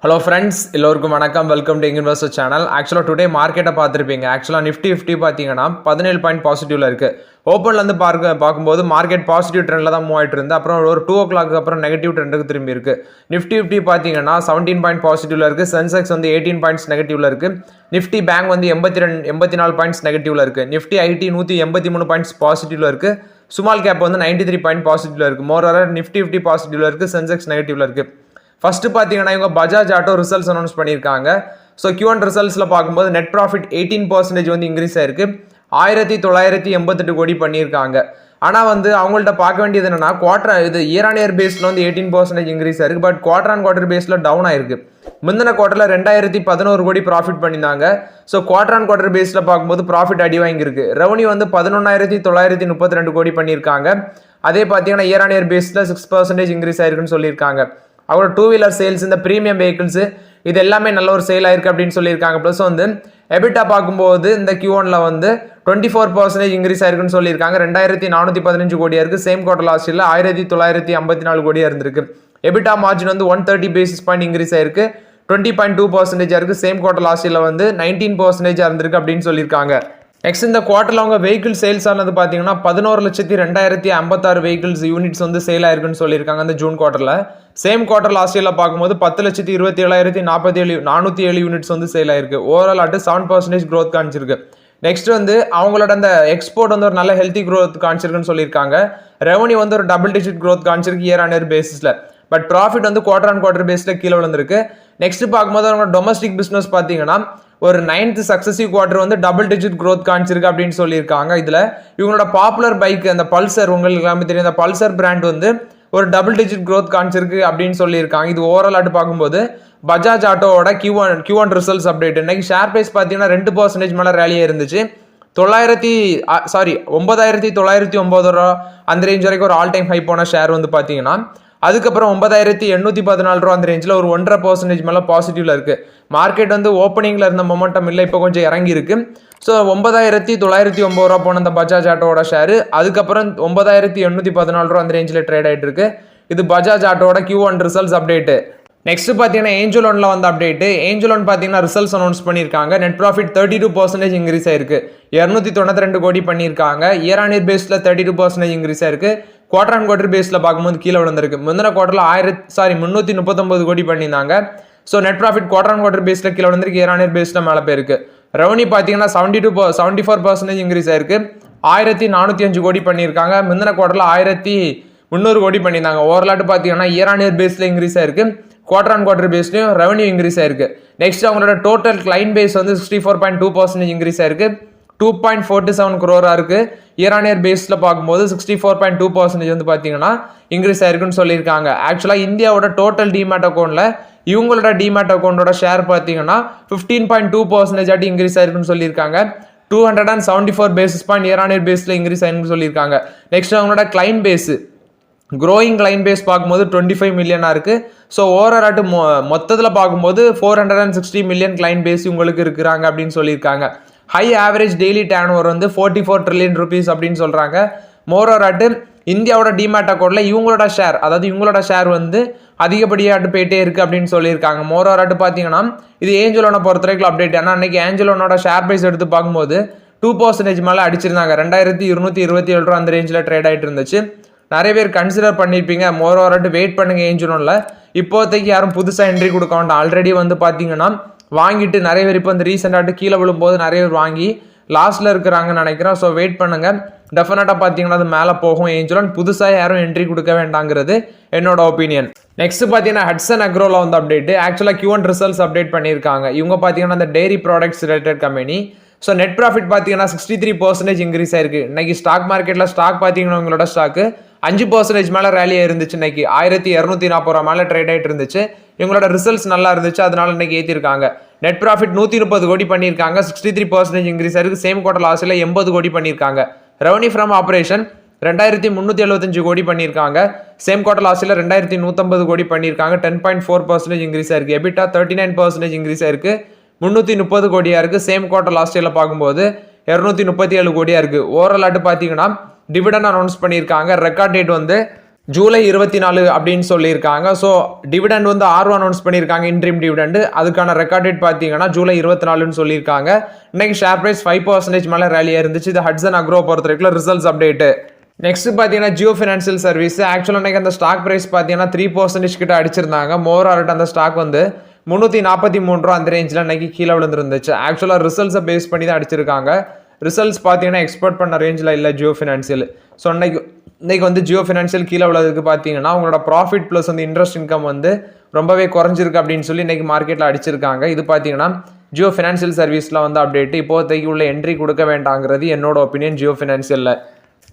Hello friends, எல்லோருக்கும் வணக்கம். Welcome to investor channel. ஆக்சுவலாக டுடே மார்க்கெட்டை பார்த்துருப்பீங்க. ஆக்சுவலாக நிஃப்டி 50 பார்த்தீங்கன்னா 17 பாயிண்ட் பாசிட்டிவில் இருக்குது. ஓப்பன்லேருந்து பார்க்கும்போது மார்க்கெட் பாசிட்டிவ் ட்ரெண்டில் தான் மூவ் ஆகிட்டு இருந்து அப்புறம் ஒரு 2 o'clock அப்புறம் நெகட்டிவ் ட்ரெண்டுக்கு திரும்பி இருக்குது. நிஃப்டி 50 பார்த்தீங்கன்னா 17 பாயிண்ட் பாசிட்டிவில் இருக்குது. சென்செக்ஸ் வந்து 18 பாயிண்ட்ஸ் நெகட்டிவில் இருக்குது. நிஃப்டி பேங்க் வந்து 84 பாயிண்ட்ஸ் நெகட்டிவில் இருக்குது. நிஃப்டி ஐடி 183 பாயிண்ட்ஸ் பாசிட்டிவில் இருக்குது. ஸ்மால் கேப் வந்து 93 பாயிண்ட் பாசிட்டிவில் இருக்குது. மோரோவர் நிஃப்டி 50 பாசிட்டிவில் இருக்குது. சென்செக்ஸ் நெகட்டிவில் இருக்குது. ஃபர்ஸ்ட் பார்த்தீங்கன்னா இவங்க பஜாஜ் ஆட்டோ ரிசல்ட்ஸ் அனௌன்ஸ் பண்ணியிருக்காங்க. ஸோ Q1 ரிசல்ட்ஸில் பார்க்கும்போது நெட் ப்ராஃபிட் 18% வந்து இன்க்ரீஸ் ஆயிருக்கு. 1988 கோடி பண்ணியிருக்காங்க. ஆனால் வந்து அவங்கள்ட்ட பார்க்க வேண்டியது என்னன்னா இது இயர் ஆன் இயர் பேஸில் வந்து 18% இன்க்ரீஸ் ஆயிருக்கு. பட் குவார்டர் ஆன் குவார்டர் பேஸில் டவுன் ஆயிருக்கு. முந்தின குவார்ட்டரில் 2011 கோடி ப்ராஃபிட் பண்ணியிருந்தாங்க. ஸோ குவார்டர் ஆன் குவார்டர் பேஸில் பார்க்கும்போது ப்ராஃபிட் அடி வாங்கியிருக்கு. ரெவன்யூ வந்து 11,932 கோடி பண்ணியிருக்காங்க. அதே பார்த்தீங்கன்னா இயர் ஆன் இயர் பேஸில் 6% இன்க்ரீஸ் ஆயிருக்குன்னு சொல்லியிருக்காங்க. அவரோட 2 வீலர் சேல்ஸ், இந்த ப்ரீமியம் வெஹிக்கிள்ஸ் இது எல்லாமே நல்ல ஒரு சேல் ஆயிருக்கு அப்படின்னு சொல்லியிருக்காங்க. ப்ளஸ் வந்து எபிட்டா பார்க்கும்போது இந்த Q1ல வந்து 24% இன்க்ரீஸ் ஆயிருக்குன்னு சொல்லியிருக்காங்க. 2,415 கோடியா இருக்கு. சேம் குவார்டர் லாஸ்ட் இயர்ல 1,954 கோடியா இருந்திருக்கு. எபிட்டா மார்ஜின் வந்து 130 பேசிஸ் பாயிண்ட் இன்க்ரீஸ் ஆயிருக்கு. 20.2% இருக்கு. சேம் குவார்டர் லாஸ்ட் இயர்ல வந்து 19% இருந்திருக்கு அப்படின்னு சொல்லியிருக்காங்க. நெக்ஸ்ட் இந்த குவார்ட்டரில் அவங்க வெஹிக்கிள் சேல்ஸ் ஆனது பார்த்தீங்கன்னா 11,02,256 வெஹிக்கிள்ஸ் யூனிட்ஸ் வந்து சேல் ஆயிருக்குன்னு சொல்லியிருக்காங்க இந்த ஜூன் குவார்ட்டரில். சேம் குவார்ட்டர் லாஸ்ட் இயர்ல பார்க்கும்போது 10,27,407 யூனிட்ஸ் வந்து சேல் ஆயிருக்கு. Overall 7% growth காமிச்சிருக்கு. நெக்ஸ்ட் வந்து அவங்களோட அந்த எக்ஸ்போர்ட் வந்து ஒரு நல்ல ஹெல்த்தி க்ரோத் காமிச்சிருக்குன்னு சொல்லியிருக்காங்க. ரெவன்யூ வந்து ஒரு டபுள் டிஜிட் க்ரோத் காமிச்சிருக்கு இயர் ஆன் இயர் பேசிஸில். பட் ப்ராஃபிட் வந்து குவார்டர் ஆன் குவார்டர் பேஸில் கீழே விழுந்திருக்கு. நெக்ஸ்ட் பார்க்கும்போது அவங்க டொமஸ்டிக் பிஸ்னஸ் பார்த்தீங்கன்னா ஒரு 9th சக்சஸிவ் குவார்டர் வந்து டபுள் டிஜிட் க்ரோத் காமிச்சிருக்கு அப்படின்னு சொல்லியிருக்காங்க. இதில் இவங்களோட பாப்புலர் பைக் அந்த பல்சர், உங்களுக்கு எல்லாமே தெரியும், அந்த பல்சர் பிராண்ட் வந்து ஒரு டபுள் டிஜிட் க்ரோத் காமிச்சிருக்கு அப்படின்னு சொல்லியிருக்காங்க. இது ஓவரால் பார்க்கும்போது பஜாஜ் ஆட்டோவோட Q1 ரிசல்ட்ஸ் அப்டேட். இன்னைக்கு ஷேர் பிரைஸ் பார்த்தீங்கன்னா 2% மேலே ரேலியாக இருந்துச்சு. 9,909 ரூபா அந்த ரேஞ்ச் வரைக்கும் ஒரு ஆல் டைம் ஹை போன ஷேர் வந்து பார்த்தீங்கன்னா அதுக்கப்புறம் 9,814 ரூபா அந்த ரேஞ்சில் ஒரு 1.5% மேலே பாசிட்டிவ்ல இருக்கு. மார்க்கெட் வந்து ஓப்பனிங்ல இருந்த மொமெண்டம் இல்லை, இப்போ கொஞ்சம் இறங்கி இருக்கு. ஸோ 9,909 ரூபா போன அந்த பஜாஜ் ஆட்டோட ஷேர் அதுக்கப்புறம் 9,814 ரூபா அந்த ரேஞ்சில் ட்ரேட் ஆகிட்டு இருக்கு. இது பஜாஜ் ஆட்டோட Q1 ரிசல்ட்ஸ் அப்டேட். நெக்ஸ்ட் பார்த்தீங்கன்னா ஏஞ்சல் ஒன்ல வந்து அப்டேட். ஏஞ்சல் ஒன் பார்த்தீங்கன்னா ரிசல்ட்ஸ் அனௌன்ஸ் பண்ணியிருக்காங்க. நெட் ப்ராஃபிட் 32% இன்க்ரீஸ் ஆயிருக்கு. 292 கோடி பண்ணியிருக்காங்க. இயர் ஆன் இயர் பேஸில் 32% இன்க்ரீஸ் ஆயிருக்கு. குவார்டர் ஆன் குவார்டர் பேஸில் பார்க்கும்போது கீழே விழுந்திருக்கு. முந்தின குவார்டரில் 339 கோடி பண்ணியிருந்தாங்க. So net profit quarter on quarter பேஸில் கீழே விழுந்திருக்கு. இயர் ஆன் இயர் பேஸில் மேலே போயிருக்கு. ரெவன்யூ பார்த்தீங்கன்னா 74% இன்க்ரீஸ் ஆயிருக்கு. 1,405 கோடி பண்ணியிருக்காங்க. முந்தின குவார்டரில் 1,300 கோடி பண்ணியிருந்தாங்க. ஓவரால் பார்த்தீங்கன்னா இயர் ஆன் இயர் பேஸில் இன்க்ரீஸ் ஆயிருக்கு. குவார்டர் ஆன் குவார்டர் பேஸ்லையும் ரெவன்யூ இன்க்ரீஸ் ஆயிருக்கு. நெக்ஸ்ட் அவங்களோட டோட்டல் கிளைண்ட் பேஸ் வந்து 64.2% இன்க்ரீஸ் ஆயிருக்கு. 2.47 crore இருக்கு. இயர் ஆன் இயர் பேஸில் பார்க்கும்போது 64.2% வந்து பார்த்தீங்கன்னா இன்க்ரீஸ் ஆயிருக்குன்னு சொல்லியிருக்காங்க. ஆக்சுவலாக இந்தியாவோட டோட்டல் டிமேட் அக்கௌண்ட்ல இவங்களோட டிமேட் அக்கௌண்டோட ஷேர் பார்த்தீங்கன்னா 15.2% ஆட்டி இன்க்ரீஸ் ஆயிருக்குன்னு சொல்லியிருக்காங்க. 274 basis point year on year பேஸில் இன்க்ரீஸ் ஆயிருக்குன்னு சொல்லியிருக்காங்க. நெக்ஸ்ட் அவங்களோட client base growing client base பார்க்கும்போது 25 மில்லியனாக இருக்குது. ஸோ ஓவரால் மொத்தத்தில் பார்க்கும்போது 460 மில்லியன் கிளைண்ட் பேஸ் உங்களுக்கு இருக்கிறாங்க அப்படின்னு சொல்லியிருக்காங்க. High average daily turn over வந்து 44 trillion rupees அப்படின்னு சொல்கிறாங்க. மோரோராட்டு இந்தியாவோட டிமேட் அக்கௌண்ட்டில் இவங்களோட ஷேர் வந்து அதிகப்படியாக போயிட்டே இருக்குது அப்படின்னு சொல்லியிருக்காங்க. மோரோராட்டு பார்த்தீங்கன்னா இது ஏஞ்சலோனை பொறுத்த வரைக்கும் அப்டேட். ஆனால் அன்றைக்கி ஏஞ்சலோனோட ஷேர் ப்ரைஸ் எடுத்து பார்க்கும்போது 2% மேலே அடிச்சிருந்தாங்க. 2,227 ரூபா அந்த ரேஞ்சில் ட்ரேட் ஆகிட்டு இருந்துச்சு. நிறைய பேர் கன்சிடர் பண்ணியிருப்பீங்க. மோரோராட்டு வெயிட் பண்ணுங்க ஏஞ்சலோனில். இப்போதைக்கு யாரும் புதுசாக என்ட்ரி கொடுக்க வேண்டாம். ஆல்ரெடி வந்து பார்த்தீங்கன்னா வாங்கிட்டு நிறைய பேர் இப்போ இந்த ரீசெண்டாட்டு கீழே விழும்போது நிறைய பேர் வாங்கி லாஸ்ட்ல இருக்கிறாங்கன்னு நினைக்கிறேன். ஸோ வெயிட் பண்ணுங்க, டெஃபினட்டாக பார்த்தீங்கன்னா அது மேலே போகும் ஏஞ்சலோன். புதுசாக யாரும் என்ட்ரி கொடுக்க வேண்டாங்கிறது என்னோட ஒப்பீனியன். நெக்ஸ்ட் பார்த்தீங்கன்னா ஹட்சன் அக்ரோல வந்து அப்டேட். ஆக்சுவலாக Q1 ரிசல்ட்ஸ் அப்டேட் பண்ணியிருக்காங்க. இவங்க பார்த்தீங்கன்னா அந்த dairy products related company. So net profit பார்த்தீங்கன்னா 63% இன்க்ரீஸ் ஆயிருக்கு. இன்னைக்கு ஸ்டாக் மார்க்கெட்டில் ஸ்டாக் பார்த்தீங்கன்னா உங்களோட ஸ்டாக்கு 5% மேலே ரேலியாக இருந்துச்சு. இன்னைக்கு 1,240 ரூபா மேலே ட்ரேட் ஆகிட்டு இருந்துச்சு. இவங்களோட ரிசல்ட்ஸ் நல்லா இருந்துச்சு, அதனால இன்னைக்கு ஏற்றிருக்காங்க. நெட் ப்ராஃபிட் 130 கோடி பண்ணியிருக்காங்க. 63% இன்க்ரீஸ் ஆயிருக்கு. சேம் குவார்டர் லாஸ்ட்ல 80 கோடி பண்ணியிருக்காங்க. ரெவன்யூ ஃப்ரம் ஆப்ரேஷன் 2,375 கோடி பண்ணியிருக்காங்க. சேம் குவார்டர் லாஸ்ட்ல 2,150 கோடி பண்ணியிருக்காங்க. 10.4% இன்க்ரீஸ் ஆயிருக்கு. எபிட்டா 39% இன்க்ரீஸ் ஆயிருக்கு. 330 கோடியா இருக்கு. சேம் குவார்டர் லாஸ்ட் இயர்ல பார்க்கும்போது 237 கோடியா இருக்கு. ஓவரால் பார்த்தீங்கன்னா டிவிடன் அனௌன்ஸ் பண்ணியிருக்காங்க. ரெக்கார்ட் டேட் வந்து ஜூலை 24 அப்படின்னு சொல்லியிருக்காங்க. ஸோ டிவிடெண்ட் வந்து ஆர்வம் அனௌன்ஸ் பண்ணியிருக்காங்க, இன்ட்ரீம் டிவிடெண்ட். அதுக்கான ரெக்கார்ட் டேட் பார்த்தீங்கன்னா ஜூலை 24ன்னு சொல்லியிருக்காங்க. இன்னைக்கு ஷேர் பிரைஸ் 5% மேலே ரேலியாக இருந்துச்சு. இது ஹட்சன் அக்ரோ பொறுத்த வரைக்கும் ரிசல்ட்ஸ் அப்டேட்டு. நெக்ஸ்ட் பார்த்தீங்கன்னா ஜியோ ஃபினான்ஷியல் சர்வீஸ். ஆக்சுவலாக இன்னைக்கு அந்த ஸ்டாக் பிரைஸ் பார்த்தீங்கன்னா 3% கிட்ட அடிச்சிருந்தாங்க. மோர் ஆர்ட் அந்த ஸ்டாக் வந்து 343 ரூபா அந்த ரேஞ்சில் இன்னைக்கு கீழே விழுந்துருந்துச்சு. ஆக்சுவலாக ரிசல்ட்ஸை பேஸ் பண்ணி தான் அடிச்சிருக்காங்க. ரிசல்ட்ஸ் பார்த்தீங்கன்னா எக்ஸ்பெக்ட் பண்ண ரேஞ்சில் இல்லை ஜியோ ஃபினான்ஷியல். ஸோ இன்னைக்கு வந்து ஜியோ ஃபினான்ஷியல் கீழே உள்ளதுக்கு பார்த்தீங்கன்னா அவங்களோட ப்ராஃபிட் ப்ளஸ் வந்து இன்ட்ரெஸ்ட் இன்கம் வந்து ரொம்பவே குறைஞ்சிருக்கு அப்படின்னு சொல்லி இன்னைக்கு மார்க்கெட்டில் அடிச்சிருக்காங்க. இது பார்த்தீங்கன்னா ஜியோ ஃபினான்ஷியல் சர்வீஸில் வந்து அப்டேட். இப்போதைக்கு உள்ள என்ட்ரி கொடுக்க வேண்டாங்கிறது என்னோட ஒப்பீனியன் ஜியோ ஃபினான்ஷியலில்.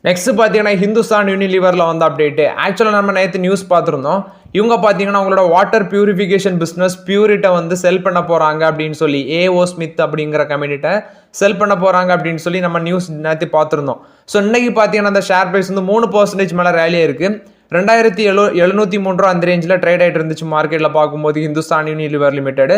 நெக்ஸ்ட் பார்த்தீங்கன்னா ஹிந்துஸ்தான் யூனிலிவரில் வந்து அப்டேட்டு. ஆக்சுவலாக நம்ம நேற்று நியூஸ் பார்த்துருந்தோம். இவங்க பார்த்தீங்கன்னா அவங்களோட வாட்டர் பியூரிஃபிகேஷன் பிஸ்னஸ் பியூரிட்டை வந்து செல் பண்ண போகிறாங்க அப்படின்னு சொல்லி ஏஓ ஸ்மித் அப்படிங்கிற கம்பெனிட்ட செல் பண்ண போகிறாங்க அப்படின்னு சொல்லி நம்ம நியூஸ் நேற்று பார்த்துருந்தோம். ஸோ இன்னைக்கு பார்த்தீங்கன்னா அந்த ஷேர் ப்ரைஸ் வந்து 3% மேலே ரேலியாக இருக்குது. 2703 ரூபா அந்த ரேஞ்சில் ட்ரேட் ஆகிட்டு இருந்துச்சு மார்க்கெட்டில் பார்க்கும்போது ஹிந்துஸ்தான் யூனிலிவர் லிமிடெட்.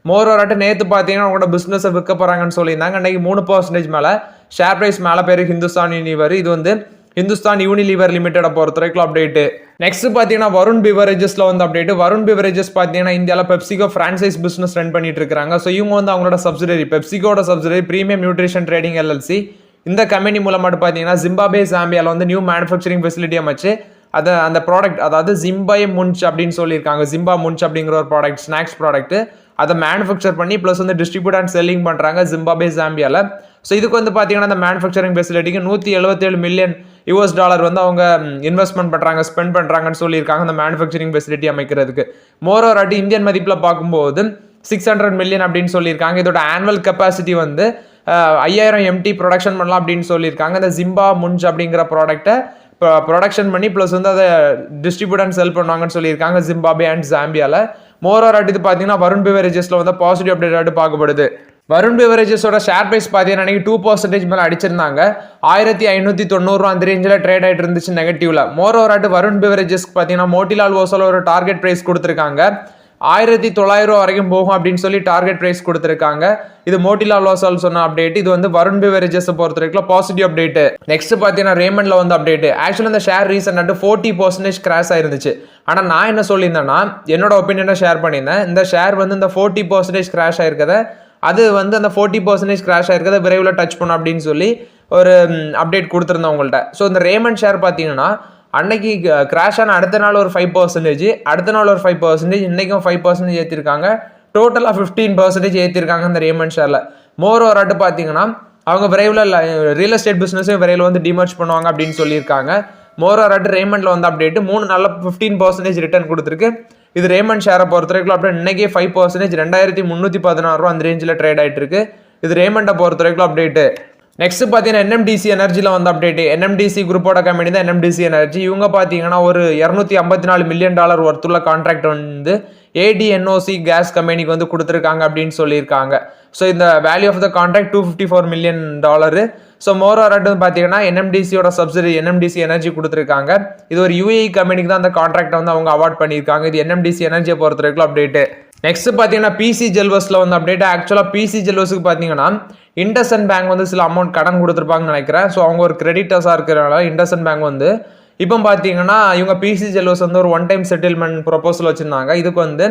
மோரோராட்டு நேற்று பார்த்தீங்கன்னா அவங்களோட பிஸ்னஸை விற்க போகிறாங்கன்னு சொல்லியிருந்தாங்க. அன்றைக்கி 3% மேலே ஷேர் ப்ரைஸ் மேலே பேர் ஹிந்துஸ்தான் யூனிலிவர். இது வந்து ஹிந்துஸ்தான் யூனிலிவர் லிமிட்டடை பொறுத்த வரைக்கும் அப்டேட்டு. நெக்ஸ்ட் பார்த்தீங்கன்னா வருண் பிவரேஜஸில் வந்து அப்டேட்டு. வருண் பிவரேஜஸ் பார்த்தீங்கன்னா இந்தியாவில் பெப்சிகோ ஃப்ரான்சைஸ் பிஸ்னஸ் ரன் பண்ணிட்டு இருக்காங்க. ஸோ இவங்க வந்து அவங்களோட சப்சிடரி பெப்சிகோட subsidiary premium nutrition trading LLC இந்த கம்பெனி மூலமாக பார்த்தீங்கன்னா ஜிம்பாபே ஜாம்பியாவில் வந்து நியூ மேனுஃபேக்சரிங் ஃபெசிலிட்டி அமைச்சு அந்த ப்ராடக்ட் அதாவது ஜிம்பாய் முன்ச் அப்படின்னு சொல்லியிருக்காங்க. ஜிம்பா முன்ச் அப்படிங்கிற ஒரு ப்ராடக்ட் ஸ்நாக்ஸ் ப்ராடக்ட் அதை மேனுஃபேக்சர் பண்ணி ப்ளஸ் வந்து டிஸ்ட்ரிபியூட் அண்ட் செல்லிங் பண்ணுறாங்க ஜிம்பாபே ஜாம்பியாவில். ஸோ இதுக்கு வந்து பார்த்தீங்கன்னா அந்த மேனுஃபேக்சரிங் ஃபெசிலிட்டிக்கு $177 மில்லியன் வந்து அவங்க இன்வெஸ்ட்மெண்ட் பண்ணுறாங்க, ஸ்பெண்ட் பண்ணுறாங்கன்னு சொல்லியிருக்காங்க அந்த மேனுஃபேக்சரிங் ஃபெசிலிட்டி அமைக்கிறதுக்கு. மோரோவர் அட் இந்தியன் மதிப்பில் பார்க்கும்போது 600 மில்லியன் அப்படின்னு சொல்லியிருக்காங்க. இதோட ஆனுவல் கெப்பாசிட்டி வந்து 5000 MT ப்ரொடக்ஷன் பண்ணலாம் அப்படின்னு சொல்லியிருக்காங்க. இந்த ஜிம்பா முன்ச் அப்படிங்கிற ப்ராடக்ட்டை ப்ரொடக்ஷன் பண்ணி ப்ளஸ் வந்து அதை டிஸ்ட்ரிபியூட் அண்ட் செல் பண்ணுவாங்கன்னு சொல்லியிருக்காங்க ஜிம்பாபே அண்ட் ஜாம்பியாவில். மோரோவர் அட் இது பார்த்தீங்கன்னா வருண் பிவரேஜஸில் வந்து பாசிட்டிவ் அப்டேட் பார்க்கப்படுது. வருண் பிவரேஜஸோட ஷேர் பிரைஸ் பார்த்தீங்கன்னா 2% மேலே அடிச்சிருந்தாங்க. 1590 ரூபா அந்த ரேஞ்சில் ட்ரேட் ஆகிட்டு இருந்துச்சு நெகட்டிவ்ல. மோரோவர் அட் வருண் பிவரேஜஸ்க்கு பார்த்தீங்கன்னா மோட்டிலால் ஓசோல ஒரு டார்கெட் பிரைஸ் கொடுத்துருக்காங்க. 1900 ரூபா வரைக்கும் போகும் அப்படின்னு சொல்லி டார்கெட் பிரைஸ் கொடுத்துருக்காங்க. இது மோட்டிலால் ஓசால் சொன்ன அப்டேட். இது வந்து வருண் பிவரேஜஸ் பொறுத்த வரைக்கும் பாசிட்டிவ் அப்டேட். நெக்ஸ்ட் பார்த்தீங்கன்னா ரேமண்ட்ல வந்து அப்டேட். ஆக்சுவலி இந்த ஷேர் ரீசெண்டாக 40% கிராஷ் ஆயிருந்துச்சு. ஆனால் நான் என்ன சொல்லியிருந்தேன்னா என்னோட ஒப்பீனியனை ஷேர் பண்ணியிருந்தேன். இந்த ஷேர் வந்து இந்த 40% கிராஷ் ஆயிருக்கத அது வந்து அந்த 40% கிராஷ் ஆயிருக்கத விரைவில் டச் பண்ணும் அப்படின்னு சொல்லி ஒரு அப்டேட் கொடுத்துருந்தேன் உங்கள்கிட்ட. ஸோ இந்த ரேமண்ட் ஷேர் பார்த்தீங்கன்னா அன்னைக்கு கிராஷ் ஆன அடுத்த நாள் ஒரு 5%, அடுத்த நாள் ஒரு 5%, இன்னைக்கும் 5% ஏற்றிருக்காங்க. டோட்டலாக 15% ஏற்றிருக்காங்க இந்த ரேமண்ட் ஷேரில். மோரோவர் அட் பார்த்தீங்கன்னா அவங்க விரைவில் ரியல் எஸ்டேட் பிஸ்னஸையும் விரைவில் வந்து டிமர்ஜ் பண்ணுவாங்க அப்படின்னு சொல்லியிருக்காங்க. மோரோவர் அட் ரேமண்டில் வந்து அப்டேட்டு 3 நாளில் 15% ரிட்டர்ன் கொடுத்துருக்கு. இது ரேமண்ட் ஷேரை பொறுத்த வரைக்கும் அப்படியே இன்னைக்கே 5% 2316 ரூபா அந்த ரேஞ்சில் ட்ரேட் ஆகிட்டு இருக்கு. இது ரேமண்டை பொறுத்த வரைக்கும் அப்டேட்டு. நெக்ஸ்ட் பார்த்தீங்கன்னா NMDC எனர்ஜியில் வந்து அப்டேட். NMDC குரூப்போட கம்பெனி தான் NMDC எனர்ஜி. இவங்க பார்த்தீங்கன்னா ஒரு $254 மில்லியன் ஒர்த்துள்ள கான்ட்ராக்ட் வந்து ADNOC கேஸ் கம்பெனிக்கு வந்து கொடுத்துருக்காங்க அப்படின்னு சொல்லியிருக்காங்க. ஸோ இந்த value of the contract $254 million. So moreover at பார்த்தீங்கன்னா NMDCயோட சப்சிடரி NMDC எனர்ஜி கொடுத்துருக்காங்க. இது ஒரு UAE கம்பெனிக்கு தான் அந்த கான்ட்ராக்டை வந்து அவங்க அவார்ட் பண்ணியிருக்காங்க. இது NMDC எனர்ஜியை பொறுத்த வரைக்கும் அப்டேட்டு. நெக்ஸ்ட் பார்த்தீங்கன்னா PC ஜெல்வஸில் வந்து அப்டேட். ஆக்சுவலாக PC ஜெல்வஸுக்கு பார்த்தீங்கன்னா இண்டஸ்இண்ட் பேங்க் வந்து சில அமௌண்ட் கடன் கொடுத்துருப்பாங்கன்னு நினைக்கிறேன். ஸோ அவங்க ஒரு கிரெடிட்டர்ஸாக இருக்கிறனால இண்டஸ்இண்ட் பேங்க் வந்து இப்போ பார்த்தீங்கன்னா இவங்க PC ஜெல்வஸ் வந்து ஒரு 1-time செட்டில்மெண்ட் ப்ரொபோசல் வச்சுருந்தாங்க. இதுக்கு வந்து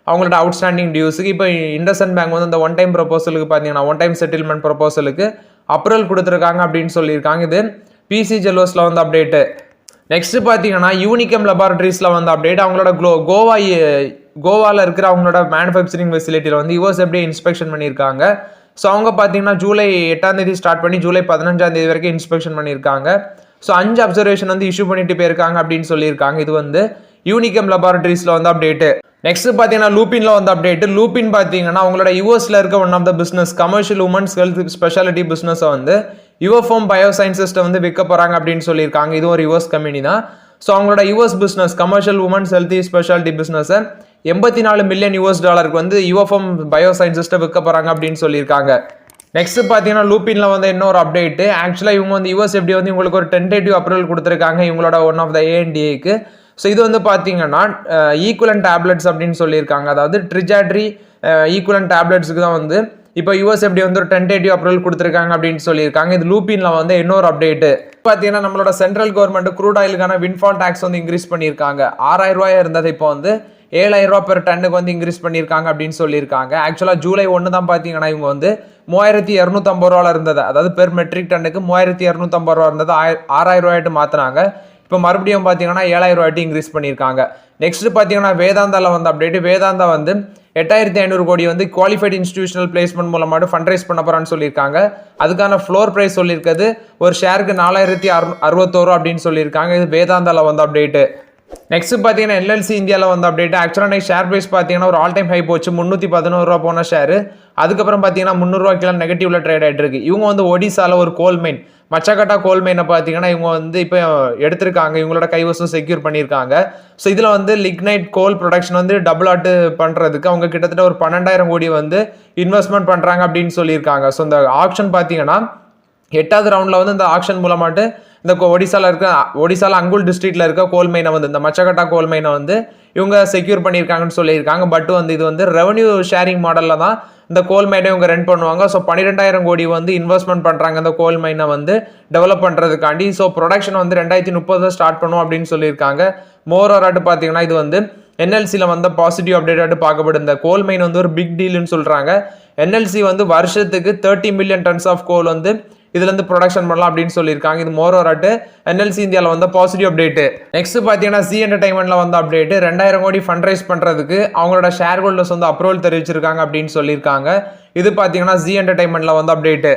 அவங்களோட அவுட்ஸ்டாண்டிங் டியூஸுக்கு இப்போ இண்டஸ்இண்ட் பேங்க் வந்து அந்த 1-time ப்ரொபோசலுக்கு பார்த்தீங்கன்னா 1-time செட்டில்மெண்ட் ப்ரொபோசலுக்கு அப்ரூவல் கொடுத்துருக்காங்க அப்படின்னு சொல்லியிருக்காங்க. இது PC ஜெல்வஸில் வந்து அப்டேட்டு. நெக்ஸ்ட் பார்த்தீங்கன்னா யூனிகம் லெபார்டரிஸில் வந்து அப்டேட். அவங்களோட கோவாவில் இருக்கிற அவங்களோட மேனுஃபேக்சரிங் ஃபெசிலிட்டியில் வந்து USFDA இன்ஸ்பெக்ஷன் பண்ணியிருக்காங்க. ஸோ அவங்க பார்த்தீங்கன்னா ஜூலை 8 ஸ்டார்ட் பண்ணி ஜூலை 15 வரைக்கும் இன்ஸ்பெக்ஷன் பண்ணியிருக்காங்க. ஸோ 5 அப்சர்வேஷன் வந்து இஷ்யூ பண்ணிட்டு போயிருக்காங்க அப்படின்னு சொல்லியிருக்காங்க. இது வந்து யூனிகம் லெபார்டரிஸில் வந்து அப்டேட்டு. நெக்ஸ்ட் பார்த்தீங்கன்னா லூபின்ல வந்து அப்டேட். லூபின் பார்த்தீங்கன்னா அவங்களோட யூஎஸ்ல இருக்க one of the business commercial women's health specialty பிஸ்னஸை வந்து யுவஃபோம் பயோசைன்சஸ்ட்டை வந்து விற்க போகிறாங்க அப்படின்னு சொல்லியிருக்காங்க. இது ஒரு யூஎஸ் கம்பெனி தான். ஸோ அவங்களோட US business commercial women's health specialty பிஸ்னஸை $84 மில்லியன் வந்து யுவஃபோம் பயோசைன்சஸ்ட்டை விற்க போகிறாங்க அப்படின்னு சொல்லியிருக்காங்க. நெக்ஸ்ட் பார்த்தீங்கன்னா லூபின்ல வந்து இன்னொரு அப்டேட். ஆக்சுவலாக இவங்க வந்து USFDA வந்து இவங்களுக்கு ஒரு டென்டேட்டிவ் அப்ரூவல் கொடுத்துருக்காங்க இவங்களோட ஒன் ஆஃப் த ANDAக்கு. ஸோ இது வந்து பார்த்தீங்கன்னா ஈக்குவலன்ட் டேப்லெட்ஸ் அப்படின்னு சொல்லியிருக்காங்க. அதாவது ட்ரிஜாட்ரி ஈக்குவலன்ட் டேப்லெட்ஸுக்கு தான் வந்து இப்போ யூஎஸ்எஃப்டி வந்து ஒரு டென்டேட்டிவ் அப்ரூவல் கொடுத்துருக்காங்க அப்படின்னு சொல்லியிருக்காங்க. இது லூப்பின்ல வந்து இன்னொரு அப்டேட் பார்த்தீங்கன்னா நம்மளோட சென்ட்ரல் கவர்மெண்ட் க்ரூட் ஆயிலுக்கான வின்ஃபால் டாக்ஸ் வந்து இன்க்ரீஸ் பண்ணியிருக்காங்க. 6000 ரூபாயா இருந்தது இப்போ வந்து 7000 ரூபா பெர் டன்னுக்கு வந்து இன்க்ரீஸ் பண்ணியிருக்காங்க அப்படின்னு சொல்லியிருக்காங்க. ஆக்சுவலாக ஜூலை 1 தான் பார்த்தீங்கன்னா இவங்க வந்து 3250 ரூபால இருந்தது, அதாவது பெர் மெட்ரிக் டன்னுக்கு 3250 ரூபா இருந்தது 6000 ரூபாய்ட்டு மாற்றினாங்க. இப்போ மறுபடியும் பார்த்தீங்கன்னா 7000 ரூபாய்ட்டு இன்க்ரீஸ் பண்ணியிருக்காங்க. நெக்ஸ்ட் பார்த்தீங்கன்னா வேதாந்தாவில் வந்து அப்டேட். வேதாந்தா வந்து 8500 கோடி வந்து குவாலிஃபைட் இன்ஸ்டிடியூஷனல் பிளேஸ்மெண்ட் மூலமாக ஃபண்ட் ரைஸ் பண்ண போறான்னு சொல்லியிருக்காங்க. அதுக்கான ஃப்ளோர் பிரைஸ் சொல்லியிருக்கிறது ஒரு ஷேருக்கு 4061 அப்படின்னு சொல்லியிருக்காங்க. இது வேதாந்தாவில் வந்து அப்டேட். நெக்ஸ்ட் பார்த்தீங்கன்னா எல்எல்சி இந்தியாவில் வந்து அப்டேட். ஆக்சுவலாக நெக்ஸ்ட் ஷேர் பிரைஸ் பார்த்தீங்கன்னா ஒரு ஆல் டைம் ஹை போச்சு, 311 ரூபா போன ஷேர். அதுக்கப்புறம் பார்த்தீங்கன்னா 300 ரூபாய்க்கு நெகட்டிவ்ல ட்ரேட் ஆகிட்டு இருக்கு. இவங்க வந்து ஒடிசால ஒரு கோல் மைன் மச்சகட்டா கோல் மைனை பார்த்தீங்கன்னா இவங்க வந்து இப்போ எடுத்திருக்காங்க, இவங்களோட கைவசம் செக்யூர் பண்ணியிருக்காங்க. ஸோ இதில் வந்து லிக்னைட் கோல் ப்ரொடக்ஷன் வந்து டபுள் ஆட்டு பண்ணுறதுக்கு அவங்க கிட்டத்தட்ட ஒரு 12000 கோடி வந்து இன்வெஸ்ட்மெண்ட் பண்ணுறாங்க அப்படின்னு சொல்லியிருக்காங்க. ஸோ இந்த ஆக்ஷன் பார்த்தீங்கன்னா 8வது ரவுண்டில் வந்து இந்த ஆக்ஷன் மூலமாட்டு இந்த ஒடிசால அங்குல் டிஸ்ட்ரிக்ட்ல இருக்க கோல் மைனை வந்து இந்த மச்சகட்டா கோல் மைனை வந்து இவங்க செக்யூர் பண்ணியிருக்காங்கன்னு சொல்லியிருக்காங்க. பட் வந்து இது வந்து ரெவன்யூ ஷேரிங் மாடலில் தான் இந்த கோல் மைனை இவங்க ரெண்ட் பண்ணுவாங்க. ஸோ 12000 கோடி வந்து இன்வெஸ்ட்மெண்ட் பண்ணுறாங்க இந்த கோல் மைனை வந்து டெவலப் பண்ணுறதுக்காண்டி. ஸோ ப்ரொடக்ஷன் வந்து 2030 ஸ்டார்ட் பண்ணுவோம் அப்படின்னு சொல்லியிருக்காங்க. மோரோராட்டு பார்த்தீங்கன்னா இது வந்து என்எல்சியில் வந்து பாசிட்டிவ் அப்டேட்டாட்டு பார்க்கப்படுது. இந்த கோல் மைன் வந்து ஒரு பிக் டீல்னு சொல்கிறாங்க. என்எல்சி வந்து வருஷத்துக்கு 30 மில்லியன் டன்ஸ் ஆஃப் கோல் வந்து இதுல இருந்து ப்ரொடக்ஷன் பண்ணலாம் அப்படின்னு சொல்லியிருக்காங்க. இது மோரோராட்டு என்எல்சி இந்தியாவில் வந்து பாசிட்டிவ் அப்டேட். நெக்ஸ்ட் பார்த்தீங்கன்னா ஜி என்டர்டைன்மெண்ட்ல வந்து அப்டேட். 2000 கோடி ஃபண்ட் ரைஸ் பண்றதுக்கு அவங்களோட ஷேர் ஹோல்டர்ஸ் வந்து அப்ரூவல் தெரிவிச்சிருக்காங்க அப்படின்னு சொல்லியிருக்காங்க. இது பார்த்தீங்கன்னா ஜி என்டர்டைன்மெண்ட்ல வந்து அப்டேட்.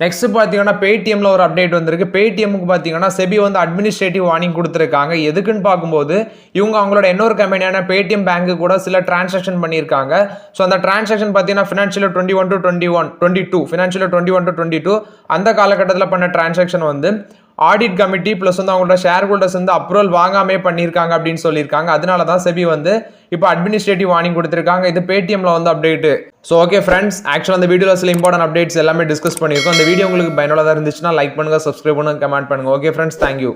நெக்ஸ்ட் பார்த்தீங்கன்னா பேடிஎம்ல ஒரு அப்டேட் வந்திருக்கு. பேடிஎம்க்கு பார்த்தீங்கன்னா செபி வந்து அட்மினிஸ்ட்ரேட்டிவ் வார்னிங் கொடுத்துருக்காங்க. எதுக்குன்னு பார்க்கும்போது இவங்க அவங்களோட இன்னொரு கம்பெனியான பேடிஎம் பேங்க்கு கூட சில டிரான்சாக்ஷன் பண்ணியிருக்காங்க. ஸோ அந்த டிரான்சாக்ஷன் பார்த்தீங்கன்னா ஃபினான்ஷியல் 21-22 அந்த காலகட்டத்தில் பண்ண டிரான்சாக்ஷன் வந்து ஆடிட் கமிட்டி ப்ளஸ் வந்து அவங்களோட ஷேர் ஹோல்டர்ஸ் வந்து அப்ரூவல் வாங்காமே பண்ணியிருக்காங்க அப்படின்னு சொல்லியிருக்காங்க. அதனால தான் செபி வந்து இப்போ அட்மினிஸ்ட்ரேட்டிவ் வார்னிங் கொடுத்துருக்காங்க. இது பேடிஎம்ல வந்து அப்டேட். ஸோ ஓகே ஃப்ரெண்ட்ஸ், ஆக்சுவலாக அந்த வீடியோவில் சில இம்பார்ட்டன்ட் அப்டேட்ஸ் எல்லாமே டிஸ்கஸ் பண்ணியிருக்கோம். அந்த வீடியோ உங்களுக்கு பயனுள்ளதாக இருந்துச்சுன்னா லைக் பண்ணுங்க, சப்ஸ்கிரைப் பண்ணுங்க, கமெண்ட் பண்ணுங்க. Okay friends, thank you.